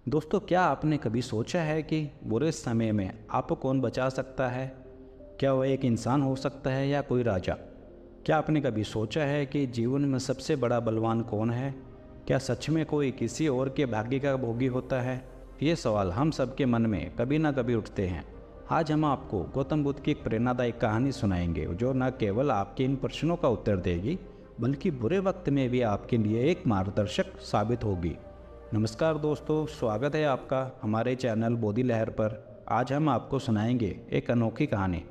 दोस्तों, क्या आपने कभी सोचा है कि बुरे समय में आपको कौन बचा सकता है? क्या वह एक इंसान हो सकता है या कोई राजा? क्या आपने कभी सोचा है कि जीवन में सबसे बड़ा बलवान कौन है? क्या सच में कोई किसी और के भाग्य का भोगी होता है? ये सवाल हम सबके मन में कभी ना कभी उठते हैं। आज हम आपको गौतम बुद्ध की एक प्रेरणादायक कहानी सुनाएंगे जो न केवल आपके इन प्रश्नों का उत्तर देगी, बल्कि बुरे वक्त में भी आपके लिए एक मार्गदर्शक साबित होगी। नमस्कार दोस्तों, स्वागत है आपका हमारे चैनल बोधी लहर पर। आज हम आपको सुनाएंगे एक अनोखी कहानी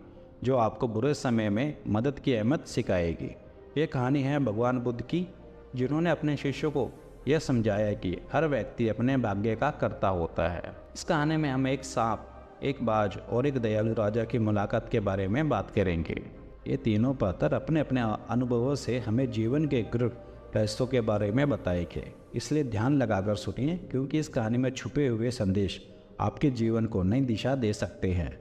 जो आपको बुरे समय में मदद की अहमियत सिखाएगी। ये कहानी है भगवान बुद्ध की, जिन्होंने अपने शिष्यों को यह समझाया कि हर व्यक्ति अपने भाग्य का कर्ता होता है। इस कहानी में हम एक सांप, एक बाज और एक दयालु राजा की मुलाकात के बारे में बात करेंगे। ये तीनों पात्र अपने अपने अनुभवों से हमें जीवन के गृह रहस्यों के बारे में बताएंगे, इसलिए ध्यान लगाकर सुनिए, क्योंकि इस कहानी में छुपे हुए संदेश आपके जीवन को नई दिशा दे सकते हैं।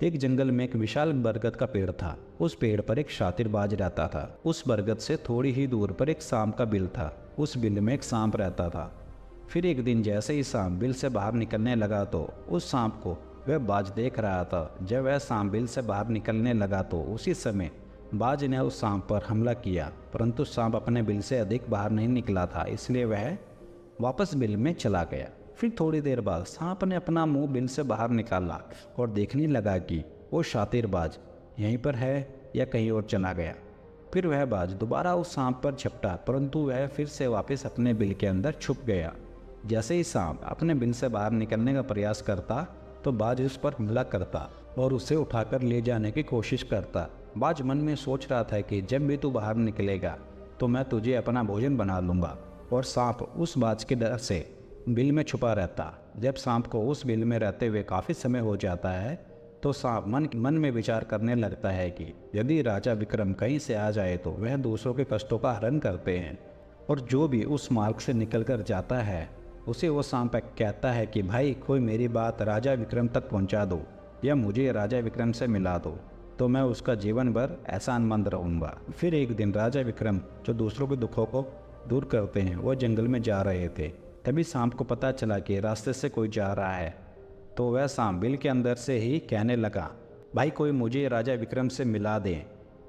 एक जंगल में एक विशाल बरगद का पेड़ था। उस पेड़ पर एक शातिर बाज रहता था। उस बरगद से थोड़ी ही दूर पर एक सांप का बिल था। उस बिल में एक सांप रहता था। फिर एक दिन जैसे ही सांप बिल से बाहर निकलने लगा तो उस सांप को वह बाज देख रहा था। जब वह सांप बिल से बाहर निकलने लगा तो उसी समय बाज ने उस सांप पर हमला किया, परंतु सांप अपने बिल से अधिक बाहर नहीं निकला था, इसलिए वह वापस बिल में चला गया। फिर थोड़ी देर बाद सांप ने अपना मुंह बिल से बाहर निकाला और देखने लगा कि वो शातिर बाज यहीं पर है या कहीं और चला गया। फिर वह बाज दोबारा उस सांप पर झपटा, परंतु वह फिर से वापस अपने बिल के अंदर छुप गया। जैसे ही सांप अपने बिल से बाहर निकलने का प्रयास करता तो बाज उस पर हमला करता और उसे उठाकर ले जाने की कोशिश करता। बाज मन में सोच रहा था कि जब भी तू बाहर निकलेगा तो मैं तुझे अपना भोजन बना लूँगा, और सांप उस बाज के डर से बिल में छुपा रहता। जब सांप को उस बिल में रहते हुए काफ़ी समय हो जाता है तो सांप मन में विचार करने लगता है कि यदि राजा विक्रम कहीं से आ जाए तो वह दूसरों के कष्टों का हरण करते हैं, और जो भी उस मार्ग से निकल कर जाता है उसे वो सांप कहता है कि भाई, कोई मेरी बात राजा विक्रम तक पहुंचा दो या मुझे राजा विक्रम से मिला दो, तो मैं उसका जीवन भर एहसानमंद रहूँगा। फिर एक दिन राजा विक्रम, जो दूसरों के दुखों को दूर करते हैं, वो जंगल में जा रहे थे। तभी सांप को पता चला कि रास्ते से कोई जा रहा है, तो वह सांप बिल के अंदर से ही कहने लगा, भाई कोई मुझे राजा विक्रम से मिला दे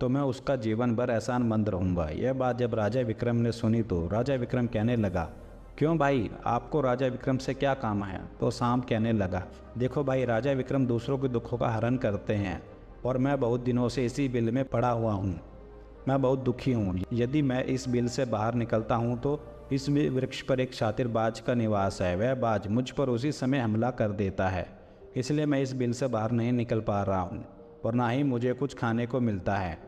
तो मैं उसका जीवन भर एहसानमंद रहूँगा। यह बात जब राजा विक्रम ने सुनी तो राजा विक्रम कहने लगा, क्यों भाई, आपको राजा विक्रम से क्या काम है? तो सांप कहने लगा, देखो भाई, राजा विक्रम दूसरों के दुखों का हरण करते हैं और मैं बहुत दिनों से इसी बिल में पड़ा हुआ हूँ। मैं बहुत दुखी हूँ। यदि मैं इस बिल से बाहर निकलता हूँ तो इस वृक्ष पर एक शातिर बाज का निवास है। वह बाज मुझ पर उसी समय हमला कर देता है, इसलिए मैं इस बिल से बाहर नहीं निकल पा रहा हूँ और ना ही मुझे कुछ खाने को मिलता है।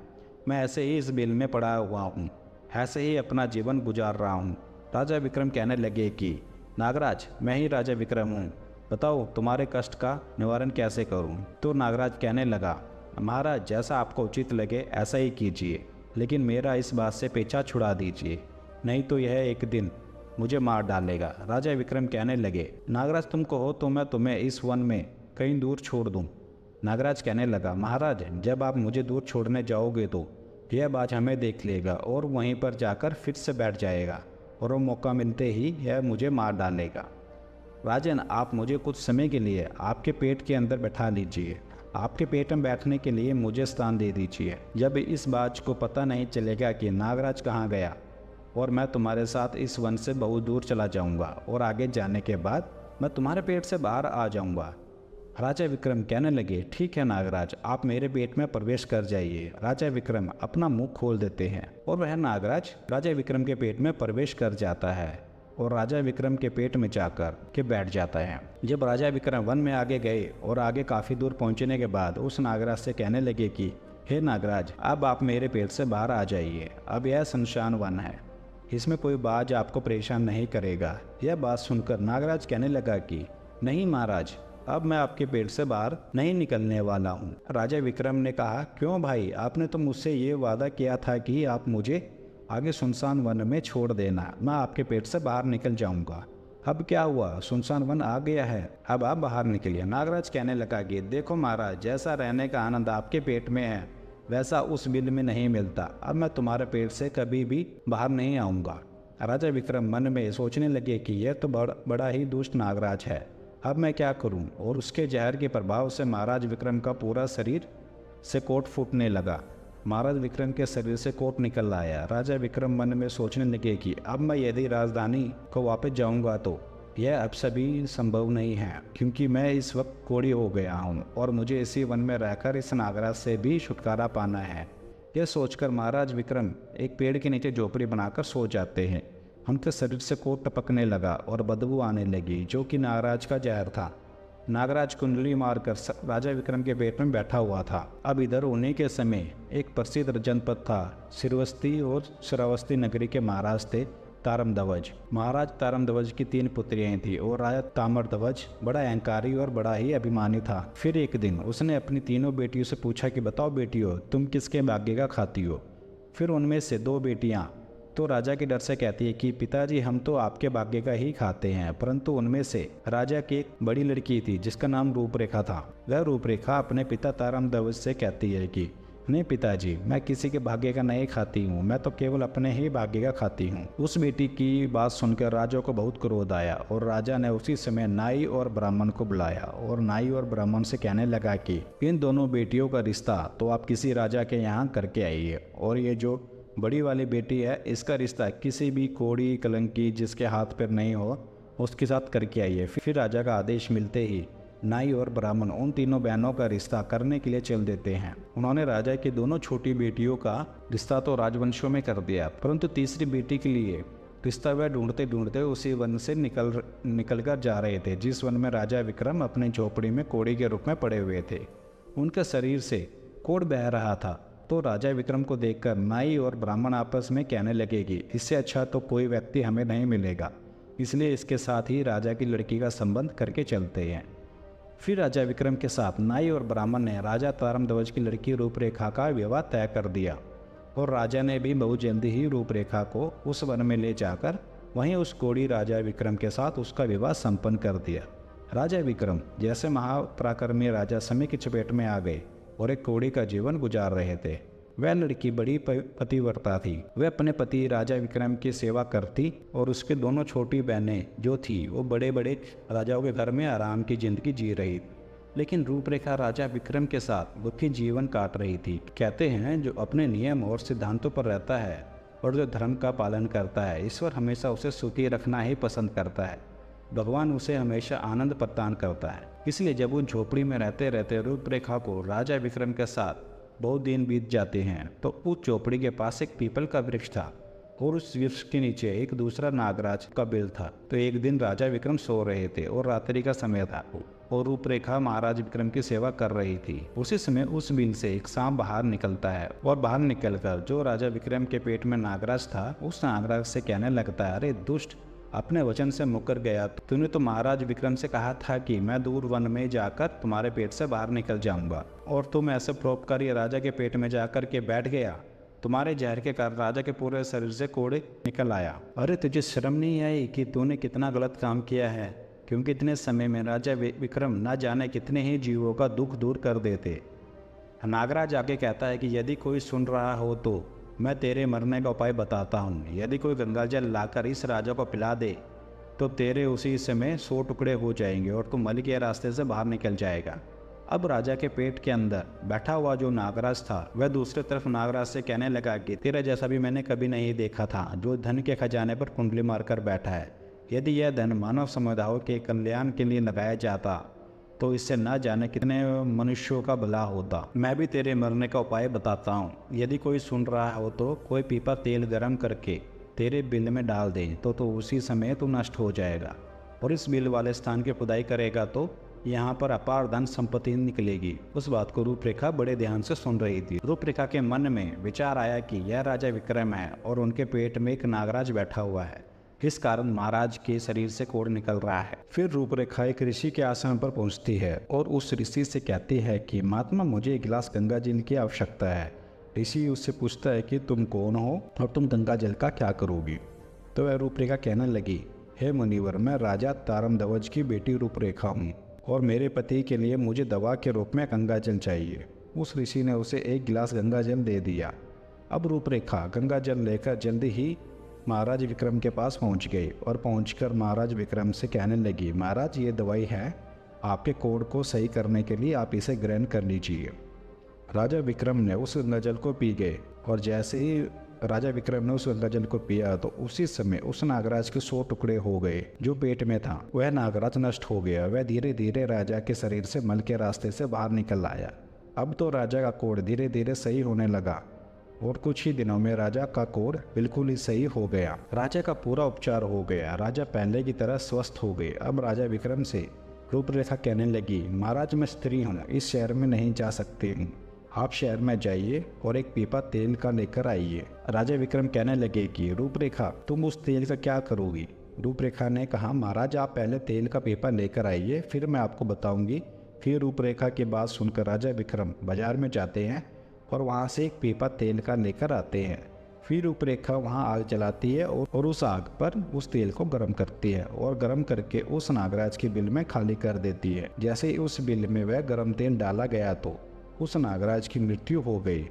मैं ऐसे ही इस बिल में पड़ा हुआ हूँ, ऐसे ही अपना जीवन गुजार रहा हूँ। राजा विक्रम कहने लगे कि नागराज, मैं ही राजा विक्रम हूँ, बताओ तुम्हारे कष्ट का निवारण कैसे करूँ? तो नागराज कहने लगा, महाराज, जैसा आपको उचित लगे ऐसा ही कीजिए, लेकिन मेरा इस बात से पीछा छुड़ा दीजिए, नहीं तो यह एक दिन मुझे मार डालेगा। राजा विक्रम कहने लगे, नागराज तुम कहो तो मैं तुम्हें इस वन में कहीं दूर छोड़ दूँ। नागराज कहने लगा, महाराज, जब आप मुझे दूर छोड़ने जाओगे तो यह बाज हमें देख लेगा और वहीं पर जाकर फिर से बैठ जाएगा, और वो मौका मिलते ही यह मुझे मार डालेगा। राजन, आप मुझे कुछ समय के लिए आपके पेट के अंदर बैठा लीजिए। आपके पेट में बैठने के लिए मुझे स्थान दे दीजिए। जब इस बाज को पता नहीं चलेगा कि नागराज कहाँ गया, और मैं तुम्हारे साथ इस वन से बहुत दूर चला जाऊंगा, और आगे जाने के बाद मैं तुम्हारे पेट से बाहर आ जाऊंगा। राजा विक्रम कहने लगे, ठीक है नागराज, आप मेरे पेट में प्रवेश कर जाइए। राजा विक्रम अपना मुंह खोल देते हैं और वह नागराज राजा विक्रम के पेट में प्रवेश कर जाता है और राजा विक्रम के पेट में जाकर के बैठ जाता है। जब राजा विक्रम वन में आगे गए और आगे काफ़ी दूर पहुंचने के बाद उस नागराज से कहने लगे कि हे नागराज, अब आप मेरे पेट से बाहर आ जाइए। अब यह सुनसान वन है, इसमें कोई बाज आपको परेशान नहीं करेगा। यह बात सुनकर नागराज कहने लगा कि नहीं महाराज, अब मैं आपके पेट से बाहर नहीं निकलने वाला हूँ। राजा विक्रम ने कहा, क्यों भाई, आपने तो मुझसे ये वादा किया था कि आप मुझे आगे सुनसान वन में छोड़ देना, मैं आपके पेट से बाहर निकल जाऊंगा। अब क्या हुआ, सुनसान वन आ गया है, अब आप बाहर निकलिए। नागराज कहने लगा कि देखो महाराज, जैसा रहने का आनंद आपके पेट में है वैसा उस बिल में नहीं मिलता। अब मैं तुम्हारे पेट से कभी भी बाहर नहीं आऊँगा। राजा विक्रम मन में सोचने लगे कि यह तो बड़ा ही दुष्ट नागराज है, अब मैं क्या करूं? और उसके जहर के प्रभाव से महाराज विक्रम का पूरा शरीर से कोट फूटने लगा। महाराज विक्रम के शरीर से कोट निकल आया। राजा विक्रम मन में सोचने लगे कि अब मैं यदि राजधानी को वापस जाऊंगा तो यह अब सभी संभव नहीं है, क्योंकि मैं इस वक्त कोढ़ी हो गया हूँ और मुझे इसी वन में रहकर इस नागराज से भी छुटकारा पाना है। यह सोचकर महाराज विक्रम एक पेड़ के नीचे झोपड़ी बनाकर सो जाते हैं। उनके शरीर से कोट टपकने लगा और बदबू आने लगी, जो कि नागराज का जहर था। नागराज कुंडली मारकर राजा विक्रम के पेट में बैठा हुआ था। अब इधर उन्हीं के समय एक प्रसिद्ध जनपद था श्रीवस्ती, और श्रावस्ती नगरी के महाराज थे ताम्रध्वज। महाराज ताम्रध्वज की 3 पुत्रियां थीं और राजा ताम्रध्वज बड़ा अहंकारी और बड़ा ही अभिमानी था। फिर एक दिन उसने अपनी तीनों बेटियों से पूछा कि बताओ बेटियों, तुम किसके भाग्य का खाती हो? फिर उनमें से 2 बेटियां तो राजा के डर से कहती है कि पिताजी हम तो आपके भाग्य का ही खाते हैं। परंतु उनमें से राजा की एक बड़ी लड़की थी जिसका नाम रूपरेखा था। वह रूपरेखा अपने पिता ताम्रध्वज से कहती है कि नहीं पिताजी, मैं किसी के भाग्य का नहीं खाती हूँ, मैं तो केवल अपने ही भाग्य का खाती हूँ। उस बेटी की बात सुनकर राजा को बहुत क्रोध आया और राजा ने उसी समय नाई और ब्राह्मण को बुलाया और नाई और ब्राह्मण से कहने लगा कि इन दोनों बेटियों का रिश्ता तो आप किसी राजा के यहाँ करके आइए, और ये जो बड़ी वाली बेटी है इसका रिश्ता किसी भी कोढ़ी कलंकी जिसके हाथ पैर नहीं हो उसके साथ करके आइए। फिर राजा का आदेश मिलते ही नाई और ब्राह्मण उन तीनों बहनों का रिश्ता करने के लिए चल देते हैं। उन्होंने राजा की दोनों छोटी बेटियों का रिश्ता तो राजवंशों में कर दिया, परंतु तीसरी बेटी के लिए रिश्ता वह ढूंढते ढूंढते उसी वन से निकल कर जा रहे थे जिस वन में राजा विक्रम अपनी झोपड़ी में कोढ़ी के रूप में पड़े हुए थे। उनके शरीर से कोढ़ बह रहा था तो राजा विक्रम को देखकर नाई और ब्राह्मण आपस में कहने लगे कि इससे अच्छा तो कोई व्यक्ति हमें नहीं मिलेगा, इसलिए इसके साथ ही राजा की लड़की का संबंध करके चलते हैं। फिर राजा विक्रम के साथ नाई और ब्राह्मण ने राजा ताम्रध्वज की लड़की रूपरेखा का विवाह तय कर दिया और राजा ने भी बहुत जल्दी ही रूपरेखा को उस वन में ले जाकर वहीं उस कोढ़ी राजा विक्रम के साथ उसका विवाह संपन्न कर दिया। राजा विक्रम जैसे महापराक्रमी राजा समय की चपेट में आ गए और एक कोढ़ी का जीवन गुजार रहे थे। वह लड़की बड़ी पतिव्रता थी। वह अपने पति राजा विक्रम की सेवा करती और उसके दोनों छोटी बहनें जो थी वो बड़े बड़े राजाओं के घर में आराम की जिंदगी जी रही थी। लेकिन रूपरेखा राजा विक्रम के साथ दुखी जीवन काट रही थी। कहते हैं जो अपने नियम और सिद्धांतों पर रहता है और जो धर्म का पालन करता है, ईश्वर हमेशा उसे सुखी रखना ही पसंद करता है। भगवान उसे हमेशा आनंद प्रदान करता है। इसलिए जब वो झोपड़ी में रहते रहते रूपरेखा को राजा विक्रम के साथ बहुत दिन बीत जाते हैं तो उस झोपड़ी के पास एक पीपल का वृक्ष था और उस वृक्ष के नीचे एक दूसरा नागराज का बिल था। तो एक दिन राजा विक्रम सो रहे थे और रात्रि का समय था और रूपरेखा महाराज विक्रम की सेवा कर रही थी। उसी समय उस बिल से एक सांप बाहर निकलता है और बाहर निकलकर जो राजा विक्रम के पेट में नागराज था उस नागराज से कहने लगता है, अरे दुष्ट, अपने वचन से मुकर गया। तूने तो महाराज विक्रम से कहा था कि मैं दूर वन में जाकर तुम्हारे पेट से बाहर निकल जाऊंगा, और तुम ऐसे परोपकारी राजा के पेट में जाकर के बैठ गया। तुम्हारे जहर के कारण राजा के पूरे शरीर से कोढ़े निकल आया। अरे तुझे शर्म नहीं आई कि तूने कितना गलत काम किया है, क्योंकि इतने समय में राजा विक्रम न जाने कितने ही जीवों का दुख दूर कर देते। नागराज आगे कहता है कि यदि कोई सुन रहा हो तो मैं तेरे मरने का उपाय बताता हूँ। यदि कोई गंगाजल लाकर इस राजा को पिला दे तो तेरे उसी समय 100 टुकड़े हो जाएंगे और तू मल के रास्ते से बाहर निकल जाएगा। अब राजा के पेट के अंदर बैठा हुआ जो नागराज था वह दूसरी तरफ नागराज से कहने लगा कि तेरा जैसा भी मैंने कभी नहीं देखा था, जो धन के खजाने पर कुंडली मारकर बैठा है। यदि यह धन मानव समुदायों के कल्याण के लिए लगाया जाता तो इससे न जाने कितने मनुष्यों का भला होता। मैं भी तेरे मरने का उपाय बताता हूँ। यदि कोई सुन रहा हो तो कोई पीपा तेल गर्म करके तेरे बिल में डाल दे तो उसी समय तू नष्ट हो जाएगा, और इस बिल वाले स्थान की खुदाई करेगा तो यहाँ पर अपार धन संपत्ति निकलेगी। उस बात को रूपरेखा बड़े ध्यान से सुन रही थी। रूपरेखा के मन में विचार आया कि यह राजा विक्रम है और उनके पेट में एक नागराज बैठा हुआ है, इस कारण महाराज के शरीर से कोढ़ निकल रहा है। फिर रूपरेखा एक ऋषि के आश्रम पर पहुंचती है और उस ऋषि से कहती है कि महात्मा, मुझे एक गिलास गंगा जल की आवश्यकता है। ऋषि उससे पूछता है कि तुम कौन हो और तुम गंगा जल का क्या करोगी? तो वह रूपरेखा कहने लगी, हे मुनिवर, मैं राजा ताम्रध्वज की बेटी रूपरेखा हूँ और मेरे पति के लिए मुझे दवा के रूप में गंगा जल चाहिए। उस ऋषि ने उसे एक गिलास गंगा जल दे दिया। अब रूपरेखा गंगा जल लेकर जल्दी ही महाराज विक्रम के पास पहुंच गई और पहुंचकर महाराज विक्रम से कहने लगी, महाराज ये दवाई है, आपके कोढ़ को सही करने के लिए आप इसे ग्रहण कर लीजिए। राजा विक्रम ने उस गंगाजल को पी गए और जैसे ही राजा विक्रम ने उस गंगाजल को पिया तो उसी समय उस नागराज के 100 टुकड़े हो गए जो पेट में था। वह नागराज नष्ट हो गया। वह धीरे धीरे राजा के शरीर से मल के रास्ते से बाहर निकल आया। अब तो राजा का कोढ़ धीरे धीरे सही होने लगा और कुछ ही दिनों में राजा का कोढ़ बिल्कुल ही सही हो गया। राजा का पूरा उपचार हो गया। राजा पहले की तरह स्वस्थ हो गए। अब राजा विक्रम से रूपरेखा कहने लगी, महाराज मैं स्त्री हूँ, इस शहर में नहीं जा सकती हूँ, आप शहर में जाइए और एक पीपा तेल का लेकर आइए। राजा विक्रम कहने लगे कि रूपरेखा तुम उस तेल का क्या करोगी? रूपरेखा ने कहा, महाराज आप पहले तेल का पीपा लेकर आइए, फिर मैं आपको बताऊंगी। फिर रूपरेखा की बात सुनकर राजा विक्रम बाजार में जाते हैं और वहाँ से एक पीपा तेल का लेकर आते हैं। फिर रूपरेखा वहाँ आग जलाती है और उस आग पर उस तेल को गर्म करती है और गर्म करके उस नागराज के बिल में खाली कर देती है। जैसे ही उस बिल में वह गर्म तेल डाला गया तो उस नागराज की मृत्यु हो गई।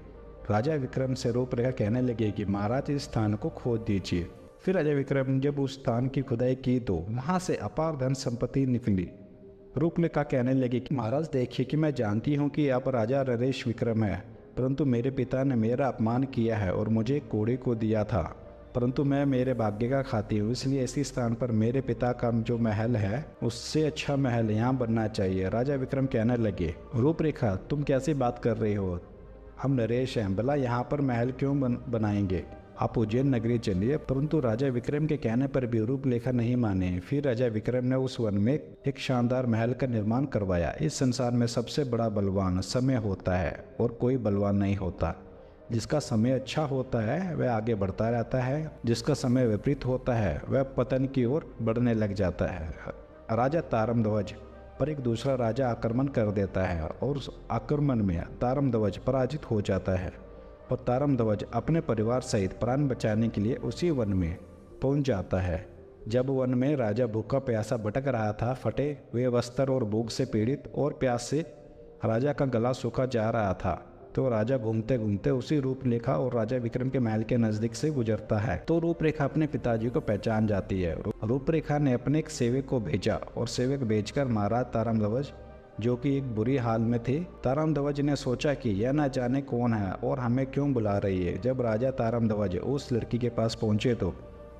राजा विक्रम से रूपरेखा कहने लगे कि महाराज इस स्थान को खोद दीजिए। फिर राजा विक्रम जब उस स्थान की खुदाई की तो वहाँ से अपार धन संपत्ति निकली। रूपरेखा कहने लगी कि महाराज देखिए कि मैं जानती हूँ कि आप राजा नरेश विक्रम है, परंतु मेरे पिता ने मेरा अपमान किया है और मुझे कोड़े को दिया था, परंतु मैं मेरे भाग्य का खाती हूँ, इसलिए इसी स्थान पर मेरे पिता का जो महल है उससे अच्छा महल यहाँ बनना चाहिए। राजा विक्रम कहने लगे, रूपरेखा तुम कैसी बात कर रही हो? हम नरेश हैं, भला यहाँ पर महल क्यों बनाएंगे? आप उज्जैन नगरी चलिए। परंतु राजा विक्रम के कहने पर भी रूपरेखा नहीं माने। फिर राजा विक्रम ने उस वन में एक शानदार महल का निर्माण करवाया। इस संसार में सबसे बड़ा बलवान समय होता है और कोई बलवान नहीं होता। जिसका समय अच्छा होता है वह आगे बढ़ता रहता है, जिसका समय विपरीत होता है वह पतन की ओर बढ़ने लग जाता है। राजा तारमध्वज पर एक दूसरा राजा आक्रमण कर देता है और उस आक्रमण में तारमध्वज पराजित हो जाता है और तारमध्वज अपने परिवार सहित प्राण बचाने के लिए उसी वन में पहुंच जाता है। जब वन में राजा भूखा प्यासा भटक रहा था, फटे हुए वस्त्र और भूख से पीड़ित और प्यास से राजा का गला सूखा जा रहा था, तो राजा घूमते घूमते उसी रूपरेखा और राजा विक्रम के महल के नजदीक से गुजरता है। तो रूपरेखा अपने पिताजी को पहचान जाती है। रूपरेखा ने अपने एक सेवक को भेजा और सेवक भेजकर महाराज तारमध्वज जो कि एक बुरी हाल में थे। तारमध्वज ने सोचा कि यह न जाने कौन है और हमें क्यों बुला रही है। जब राजा तारमध्वज उस लड़की के पास पहुंचे तो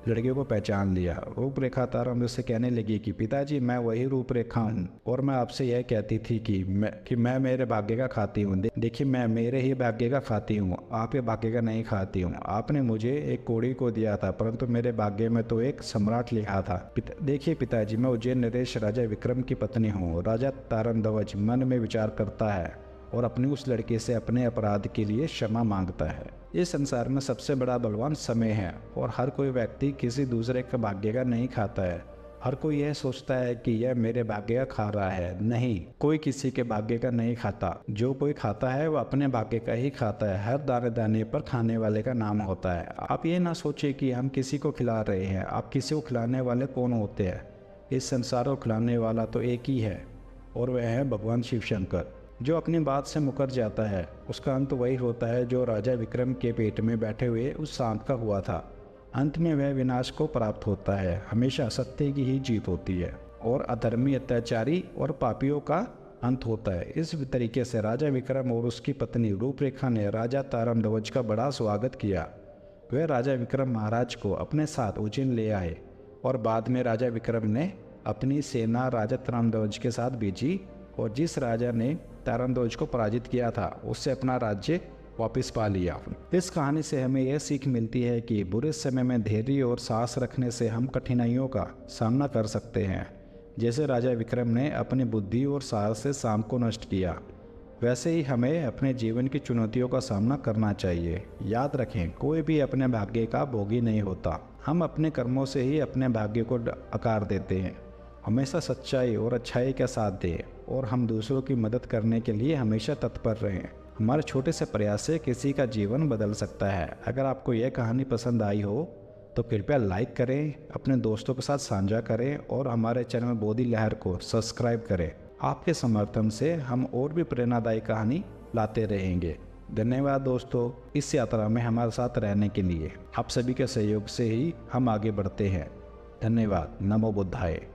लड़के को पहचान लिया। रूपरेखा तारमध्वज से कहने लगी कि पिताजी मैं वही रूपरेखा हूँ और मैं आपसे यह कहती थी कि मैं मेरे भाग्य का खाती हूँ। देखिए मैं मेरे ही भाग्य का खाती हूँ, आपके भाग्य का नहीं खाती हूँ। आपने मुझे एक कोड़ी को दिया था परंतु मेरे भाग्य में तो एक सम्राट लिखा था। देखिए पिताजी मैं उज्जैन नरेश राजा विक्रम की पत्नी हूँ। राजा तारमध्वज मन में विचार करता है और अपनी उस लड़के से अपने अपराध के लिए क्षमा मांगता है। इस संसार में सबसे बड़ा बलवान समय है और हर कोई व्यक्ति किसी दूसरे के भाग्य का नहीं खाता है। हर कोई यह सोचता है कि यह मेरे भाग्य का खा रहा है। नहीं, कोई किसी के भाग्य का नहीं खाता। जो कोई खाता है वह अपने भाग्य का ही खाता है। हर दाने दाने पर खाने वाले का नाम होता है। आप ये ना सोचिए कि हम किसी को खिला रहे हैं। आप किसी को खिलाने वाले कौन होते हैं? इस संसार को खिलाने वाला तो एक ही है और वह है भगवान शिव शंकर। जो अपनी बात से मुकर जाता है उसका अंत वही होता है जो राजा विक्रम के पेट में बैठे हुए उस सांप का हुआ था। अंत में वह विनाश को प्राप्त होता है। हमेशा सत्य की ही जीत होती है और अधर्मी, अत्याचारी और पापियों का अंत होता है। इस तरीके से राजा विक्रम और उसकी पत्नी रूपरेखा ने राजा तारमध्वज का बड़ा स्वागत किया। वह राजा विक्रम महाराज को अपने साथ उज्जैन ले आए और बाद में राजा विक्रम ने अपनी सेना राजा तारमध्वज के साथ भेजी और जिस राजा ने तारमध्वज को पराजित किया था उससे अपना राज्य वापस पा लिया। इस कहानी से हमें यह सीख मिलती है कि बुरे समय में धैर्य और साहस रखने से हम कठिनाइयों का सामना कर सकते हैं। जैसे राजा विक्रम ने अपनी बुद्धि और साहस से सांप को नष्ट किया, वैसे ही हमें अपने जीवन की चुनौतियों का सामना करना चाहिए। याद रखें, कोई भी अपने भाग्य का भोगी नहीं होता। हम अपने कर्मों से ही अपने भाग्य को आकार देते हैं। हमेशा सच्चाई और अच्छाई का साथ दें और हम दूसरों की मदद करने के लिए हमेशा तत्पर रहें। हमारे छोटे से प्रयास से किसी का जीवन बदल सकता है। अगर आपको यह कहानी पसंद आई हो तो कृपया लाइक करें, अपने दोस्तों के साथ साझा करें और हमारे चैनल बोधी लहर को सब्सक्राइब करें। आपके समर्थन से हम और भी प्रेरणादायी कहानी लाते रहेंगे। धन्यवाद दोस्तों, इस यात्रा में हमारे साथ रहने के लिए। आप सभी के सहयोग से ही हम आगे बढ़ते हैं। धन्यवाद। नमो बुद्धाय।